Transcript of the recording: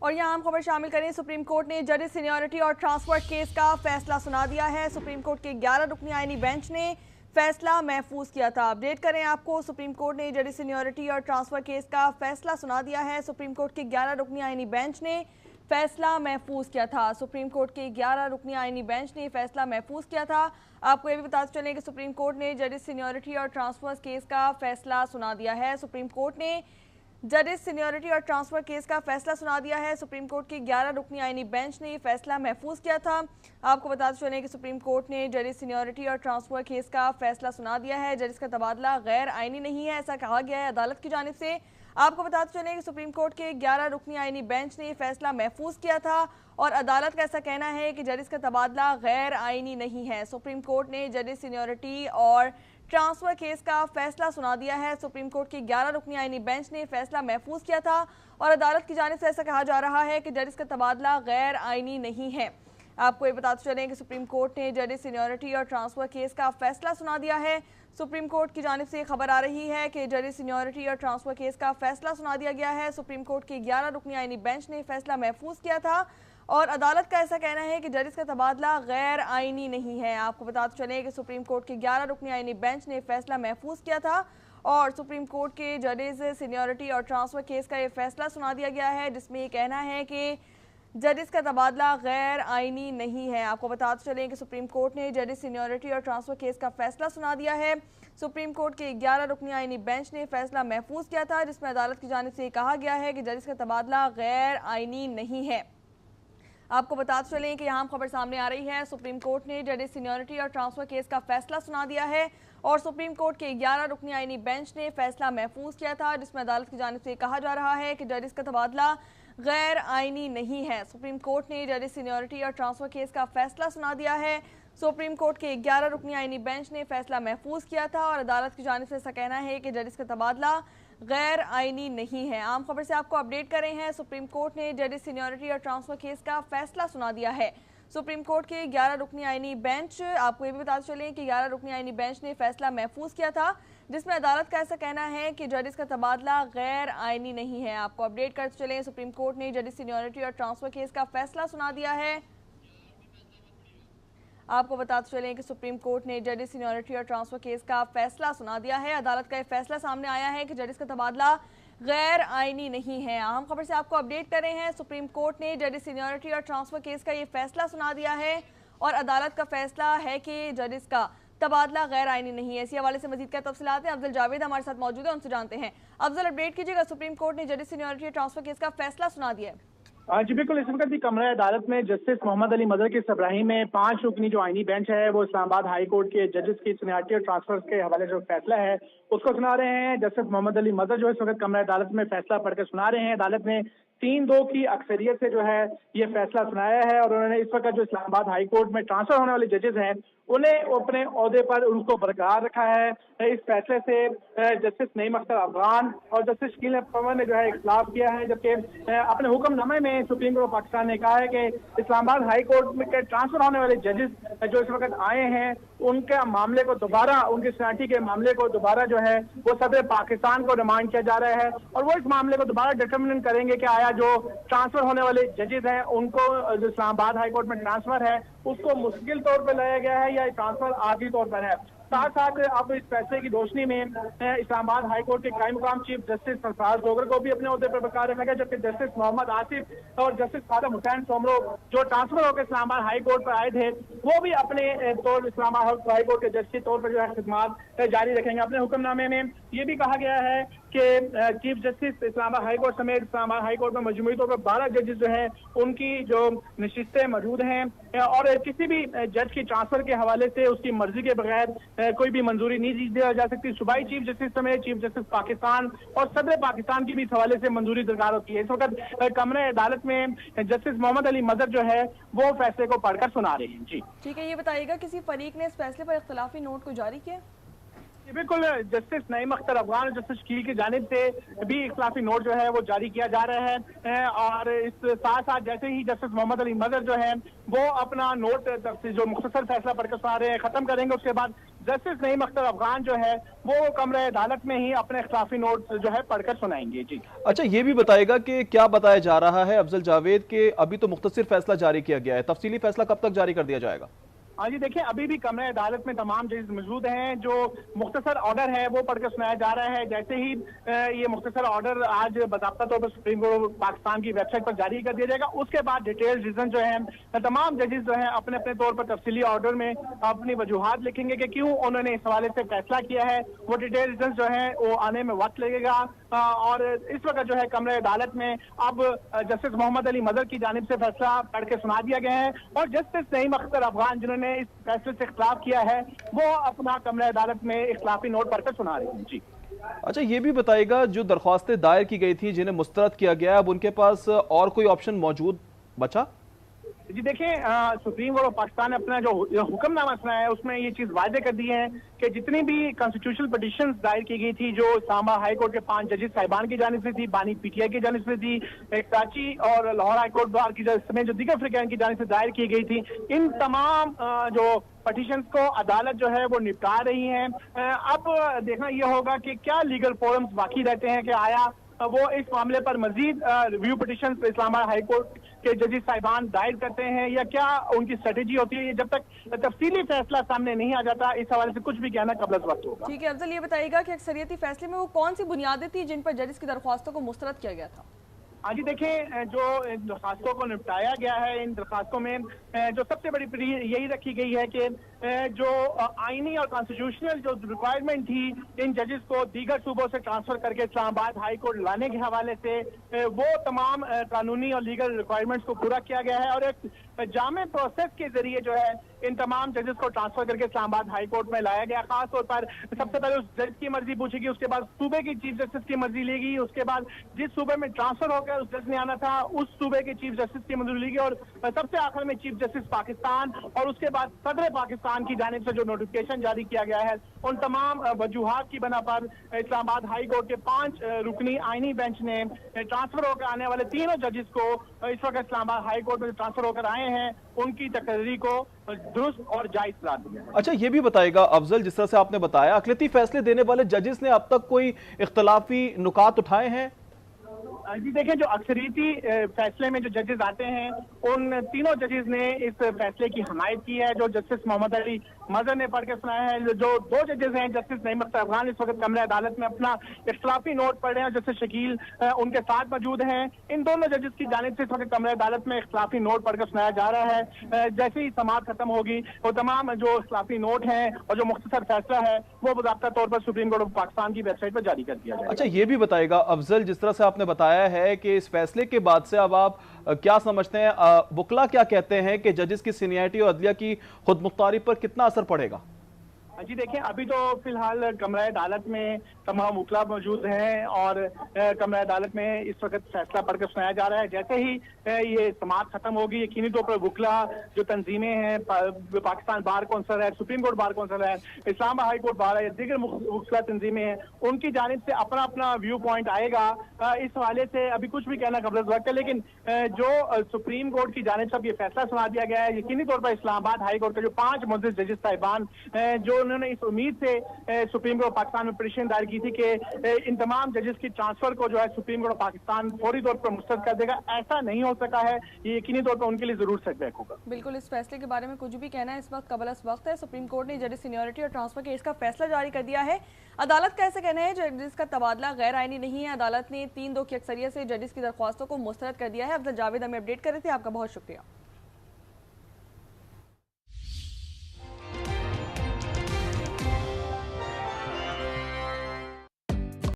और यहाँ हम खबर शामिल करें। सुप्रीम कोर्ट ने जजेस सीनियरिटी और ट्रांसफर केस का फैसला सुना दिया है। सुप्रीम कोर्ट के 11 रुकनी आईनी बेंच ने फैसला महफूज किया था। अपडेट करें आपको, सुप्रीम कोर्ट ने जजेस सीनियरिटी और ट्रांसफर केस का फैसला सुना दिया है। सुप्रीम कोर्ट के 11 रुकनी आईनी बेंच ने फैसला महफूज किया था। सुप्रीम कोर्ट के 11 रुकनी आईनी बेंच ने फैसला महफूज किया था। आपको ये भी बताते चलें कि सुप्रीम कोर्ट ने जजेस सीनियरिटी और ट्रांसफर केस का फैसला सुना दिया है। सुप्रीम कोर्ट ने जजेस सीनियरिटी और ट्रांसफर केस का फैसला सुना दिया है। सुप्रीम कोर्ट के 11 रुकनी आईनी बेंच ने फैसला महफूज किया था। आपको बताते चलें कि सुप्रीम कोर्ट ने जजेस सीनियरिटी और ट्रांसफर केस का फैसला सुना दिया है। जजेस का तबादला गैर आईनी नहीं है, ऐसा कहा गया है अदालत की जानिब से। आपको बताते चलें कि सुप्रीम कोर्ट के 11 रुकनी आईनी बेंच ने फैसला महफूज किया था और अदालत का ऐसा कहना है कि जजेस का तबादला गैर आईनी नहीं है। सुप्रीम कोर्ट ने जजेस सीनियरिटी और ट्रांसफर केस का फैसला सुना दिया है। सुप्रीम कोर्ट की 11 रुकनी आईनी बेंच ने फैसला महफूज किया था और अदालत की जानिब से ऐसा कहा जा रहा है कि जजेस का तबादला गैर आईनी नहीं है। आपको ये बताते चलें कि सुप्रीम कोर्ट ने जजेस सीनियरिटी और ट्रांसफर केस का फैसला सुना दिया है। सुप्रीम कोर्ट की जानिब से खबर आ रही है कि जजेस सीनियरिटी और ट्रांसफर केस का फैसला सुना दिया गया है। सुप्रीम कोर्ट की 11 रुकनी आईनी बेंच ने फैसला महफूज किया था और अदालत का ऐसा कहना है कि जजेस का तबादला गैर आईनी नहीं है। आपको बताते चलें कि सुप्रीम कोर्ट के 11 रुकनी आईनी बेंच ने फैसला महफूज किया था और सुप्रीम कोर्ट के जजेस सीनियरिटी और ट्रांसफर केस का ये फैसला सुना दिया गया है, जिसमें ये कहना है कि जजेस का तबादला गैर आईनी नहीं है। आपको बताते चलें कि सुप्रीम कोर्ट ने जजेस सीनियरिटी और ट्रांसफर केस का फैसला सुना दिया है। सुप्रीम कोर्ट के 11 रुकनी आईनी बेंच ने फैसला महफूज किया था, जिसमें अदालत की जानिब से कहा गया है कि जजेस का तबादला गैर आईनी नहीं है। आपको बताते चलें कि यहाँ खबर सामने आ रही है। सुप्रीम कोर्ट ने जजेस सीनियरिटी और ट्रांसफर केस का फैसला सुना दिया है और सुप्रीम कोर्ट के 11 रुकनी आईनी बेंच ने फैसला महफूज किया था, जिसमें अदालत की जानिब से कहा जा रहा है कि जजेस का तबादला गैर आईनी नहीं है। सुप्रीम कोर्ट ने जजेस सीनियरिटी और ट्रांसफर केस का फैसला सुना दिया है। सुप्रीम कोर्ट के 11 रुकनी आईनी बेंच ने फैसला महफूज किया था और अदालत की जानिब से ऐसा कहना है कि जजेस का तबादला गैर आईनी नहीं है। आम खबर से आपको अपडेट कर रहे हैं। सुप्रीम कोर्ट ने जजेस सीनियरिटी और ट्रांसफर केस का फैसला सुना दिया है। सुप्रीम कोर्ट के 11 रुकनी आईनी बेंच, आपको ये भी बताते चलें कि 11 रुकनी आईनी बेंच ने फैसला महफूज किया था, जिसमें अदालत का ऐसा कहना है कि जजेस का तबादला गैर आईनी नहीं है। आपको अपडेट करते चलें, सुप्रीम कोर्ट ने जजेस सीनियरिटी और ट्रांसफर केस का फैसला सुना दिया है। आपको बताते चलें कि सुप्रीम कोर्ट ने जजेस सीनियरिटी और ट्रांसफर केस का फैसला सुना दिया है। अदालत का यह फैसला सामने आया है कि जजेस का तबादला गैर आईनी नहीं है। अहम खबर से आपको अपडेट कर रहे हैं। सुप्रीम कोर्ट ने जजेस सीनियरिटी और ट्रांसफर केस का ये फैसला सुना दिया है और अदालत का फैसला है कि जजेस का तबादला गैर आईनी नहीं है। इसी हवाले से मजीद क्या तफसीलात हैं, अफजल जावेद हमारे साथ मौजूद है, उनसे जानते हैं। अफजल, अपडेट कीजिएगा, सुप्रीम कोर्ट ने जजेस सीनियरिटी और ट्रांसफर केस का फैसला सुना दिया है। जी बिल्कुल, इस वक्त भी कमरा अदालत में जस्टिस मोहम्मद अली मदर के सबराही में 5 रुकनी जो आईनी बेंच है वो इस्लामाबाद हाई कोर्ट के जजेस की सीनियरिटी और ट्रांसफर के हवाले जो फैसला है उसको सुना रहे हैं। जस्टिस मोहम्मद अली मदर जो इस वक्त कमरा अदालत में फैसला पढ़कर सुना रहे हैं। अदालत ने 3-2 की अक्सरियत से जो है ये फैसला सुनाया है और उन्होंने इस वक्त जो इस्लामाबाद हाई कोर्ट में ट्रांसफर होने वाले जजेस हैं उन्हें अपने ओहदे पर उनको बरकरार रखा है। इस फैसले से जस्टिस नईम अख्तर अफगान और जस्टिस शकील पवर ने जो है इख्तिलाफ किया है, जबकि अपने हुक्मनामे में सुप्रीम कोर्ट ऑफ पाकिस्तान ने कहा है कि इस्लामाबाद हाई कोर्ट में के ट्रांसफर होने वाले जजेस जो इस वक्त आए हैं उनके मामले को दोबारा, उनकी सीनियरिटी के मामले को दोबारा जो है वो सदर पाकिस्तान को रिमांड किया जा रहा है और वो इस मामले को दोबारा डिटर्मिनेट करेंगे कि आया जो ट्रांसफर होने वाले जजेस हैं उनको जो इस्लामाबाद हाई कोर्ट में ट्रांसफर है उसको मुस्तकिल तौर पर लाया गया है या ट्रांसफर आखिरी तौर पर है। साथ साथ अब इस फैसले की रोशनी में इस्लामाबाद हाई कोर्ट के कायम मुकाम चीफ जस्टिस सरफराज डोगर को भी अपने ओहदे पर बरकरार रखा गया, जबकि जस्टिस मोहम्मद आसिफ और जस्टिस खादम हुसैन सोमरो जो ट्रांसफर होकर इस्लामाबाद हाई कोर्ट पर आए थे वो भी अपने तौर इस्लामाबाद हाई कोर्ट के जज के तौर पर जो है खिदमात जारी रखेंगे। अपने हुक्मनामे में ये भी कहा गया है कि chief justice Islamabad high court समेत इस्लामाबाद हाई कोर्ट में मजमूई तौर पर 12 जजेस जो हैं उनकी जो नशिस्तें मौजूद हैं और किसी भी जज की ट्रांसफर के हवाले से उसकी मर्जी के बगैर कोई भी मंजूरी नहीं दी जा सकती। सूबाई चीफ जस्टिस समेत चीफ जस्टिस पाकिस्तान और सदर पाकिस्तान की भी इस हवाले से मंजूरी दरकार होती है। इस वक्त कमरे अदालत में जस्टिस मोहम्मद अली मदर जो है वो फैसले को पढ़कर सुना रहे हैं। जी ठीक है, ये बताइएगा किसी फरीक ने इस फैसले पर इख्तिलाफी नोट को जारी किया? बिल्कुल, जस्टिस नईम अख्तर अफगान और जस्टिस शकील की जानिब से भी इख्तिलाफी नोट जो है वो जारी किया जा रहा है और इस साथ साथ जैसे ही जस्टिस मोहम्मद अली मदर जो है वो अपना नोट जो मुख्तसर फैसला पढ़कर सुना रहे हैं खत्म करेंगे, उसके बाद जस्टिस नईम अख्तर अफगान जो है वो कमरे अदालत में ही अपने खिलाफी नोट जो है पढ़कर सुनाएंगे। जी अच्छा, ये भी बताएगा कि क्या बताया जा रहा है अफजल जावेद के अभी तो मुख्तसर फैसला जारी किया गया है, तफसीली फैसला कब तक जारी कर दिया जाएगा? हाँ जी, देखिए अभी भी कमरे अदालत में तमाम जजेस मौजूद हैं। जो मुख्तसर ऑर्डर है वो पढ़कर सुनाया जा रहा है। जैसे ही ये मुख्तसर ऑर्डर आज बाकायदा तौर पर सुप्रीम कोर्ट पाकिस्तान की वेबसाइट पर जारी कर दिया जाएगा, उसके बाद डिटेल रीजन जो है तमाम जजेस जो है अपने अपने तौर पर तफसीली ऑर्डर में अपनी वजूहात लिखेंगे कि क्यों उन्होंने इस हवाले से फैसला किया है। वो डिटेल रीजन जो है वो आने में वक्त लगेगा। और इस वक्त जो है कमरे अदालत में अब जस्टिस मोहम्मद अली मजहर की जानिब से फैसला पढ़ के सुना दिया गया है और जस्टिस नईम अख्तर अफगान जिन्होंने इस फैसले से इख्तिलाफ किया है वो अपना कमरे अदालत में इख्तिलाफी नोट पढ़कर सुना रहे हैं। जी अच्छा, ये भी बताएगा जो दरख्वास्तें दायर की गई थी जिन्हें मुस्तरद किया गया, अब उनके पास और कोई ऑप्शन मौजूद बचा? जी देखिए, सुप्रीम कोर्ट ऑफ पाकिस्तान ने अपना जो हुक्मनामा सुनाया है उसमें ये चीज वादे कर दी है कि जितनी भी कॉन्स्टिट्यूशनल पिटीशन दायर की गई थी जो इस्लामाबाद हाई कोर्ट के 5 जजेस साहिबान की जानिब से थी, बानी पीटीआई की जानिब से थी, कराची और लाहौर हाई कोर्ट बार की समेत जो दीगर फ्रिकान की जानिब से दायर की गई थी, इन तमाम जो पटिशंस को अदालत जो है वो निपटा रही है। अब देखना यह होगा कि क्या लीगल फोरम्स बाकी रहते हैं कि आया वो इस मामले पर मजीद review petition Islamabad high court के जजेस साहिबान दायर करते हैं या क्या उनकी स्ट्रेटेजी होती है। ये जब तक तफसीली फैसला सामने नहीं आ जाता इस हवाले से कुछ भी कहना कबल वक्त होगा। ठीक है अफजल, ये बताइएगा कि अक्सरियती फैसले में वो कौन सी बुनियादें थी जिन पर जजेस की दरख्वास्तों को मुस्तरद किया गया था? हाँ जी, देखिए जो दरखास्तों को निपटाया गया है इन दरखास्तों में जो सबसे बड़ी यही रखी गई है कि जो आईनी और कॉन्स्टिट्यूशनल जो रिक्वायरमेंट थी इन जजेस को दीगर सूबों से ट्रांसफर करके इस्लामाबाद हाई कोर्ट लाने के हवाले से वो तमाम कानूनी और लीगल रिक्वायरमेंट्स को पूरा किया गया है और एक जामे प्रोसेस के जरिए जो है इन तमाम जजेस को ट्रांसफर करके इस्लामाबाद हाई कोर्ट में लाया गया। खास तौर पर सबसे पहले उस जज की मर्जी पूछी गई, उसके बाद सूबे की चीफ जस्टिस की मर्जी ली गई, उसके बाद जिस सूबे में ट्रांसफर होकर उस जज ने आना था उस सूबे के चीफ जस्टिस की मंजूरी ली गई और सबसे आखिर में चीफ जस्टिस पाकिस्तान और उसके बाद सदर पाकिस्तान की जानिब से जो नोटिफिकेशन जारी किया गया है उन तमाम वजूहात की बना पर इस्लामाबाद हाई कोर्ट के 5 रुकनी आईनी बेंच ने ट्रांसफर होकर आने वाले तीनों जजेस को इस वक्त इस्लामाबाद हाई कोर्ट में ट्रांसफर होकर आए हैं उनकी तकरीरी को दुरुस्त और जायज करार दिया। अच्छा, ये भी बताएगा अफजल, जिस तरह से आपने बताया अक़लियती फैसले देने वाले जजेस ने अब तक कोई इख्तलाफी नुकात उठाए हैं? जी देखिए, जो अक्सरियती फैसले में जो जजेस आते हैं उन तीनों जजेस ने इस फैसले की हमायत की है जो जस्टिस मोहम्मद अली मजहर ने पढ़ के सुनाया है। जो 2 जजेस हैं जस्टिस नईम अख्तर अफगान इस वक्त कमरे अदालत में अपना इख्तिलाफी नोट पढ़ रहे हैं, जस्टिस शकील उनके साथ मौजूद हैं। इन दोनों जजेस की जानिब से इस वक्त कमरे अदालत में इख्तिलाफी नोट पढ़कर सुनाया जा रहा है। जैसे ही समाअत खत्म होगी वो तमाम जो इख्तिलाफी नोट हैं और जो मुख्तसर फैसला है वो बाकायदा तौर पर सुप्रीम कोर्ट ऑफ पाकिस्तान की वेबसाइट पर जारी कर दिया जाएगा। अच्छा, ये भी बताएगा अफजल, जिस तरह से आपने बताया है कि इस फैसले के बाद से अब आप क्या समझते हैं, वकला क्या कहते हैं कि जजेस की सीनियरिटी और अदलिया की खुद मुख्तारी पर कितना असर पड़ेगा? जी देखिए, अभी तो फिलहाल कमरा अदालत में तमाम वकला मौजूद हैं और कमरा अदालत में इस वक्त फैसला पढ़कर सुनाया जा रहा है। जैसे ही ये समाअत खत्म होगी यकीनी तौर पर वकला जो तंजीमें हैं, पाकिस्तान बार कौंसिल है, सुप्रीम कोर्ट बार कौंसिल है, इस्लामाबाद हाई कोर्ट बार है, दीगर वकला तंजीमें हैं, उनकी जानिब से अपना अपना व्यू पॉइंट आएगा। इस हवाले से अभी कुछ भी कहना कबल वक्त है, लेकिन जो सुप्रीम कोर्ट की जानिब से अब ये फैसला सुना दिया गया है यकीनी तौर पर इस्लामाबाद हाई कोर्ट के जो 5 मुअज़्ज़िज़ जजेस साहिबान जो उन्होंने इस उम्मीद से सुप्रीम कोर्ट पाकिस्तान में पिटीशन दायर की थी कि इन तमाम जजेस की ट्रांसफर को जो है सुप्रीम कोर्ट पाकिस्तान फौरी तौर पर मुस्तरद कर देगा, ऐसा नहीं हो सका है। ये यकीनी तौर पर उनके लिए जरूर सेटबैक होगा। बिल्कुल, इस फैसले के बारे में कुछ भी कहना है इस वक्त कबल वक्त है। सुप्रीम कोर्ट ने जजेस सीनियरिटी और ट्रांसफर केस का फैसला जारी कर दिया है। अदालत का ऐसा कहना है जजेस का तबादला गैर आईनी नहीं है। अदालत ने 3-2 की अक्सरियत से जजेस की दरख्वास्तों को मुस्तरद कर दिया है। अफजल जावेद हमें अपडेट कर रहे थे, आपका बहुत शुक्रिया।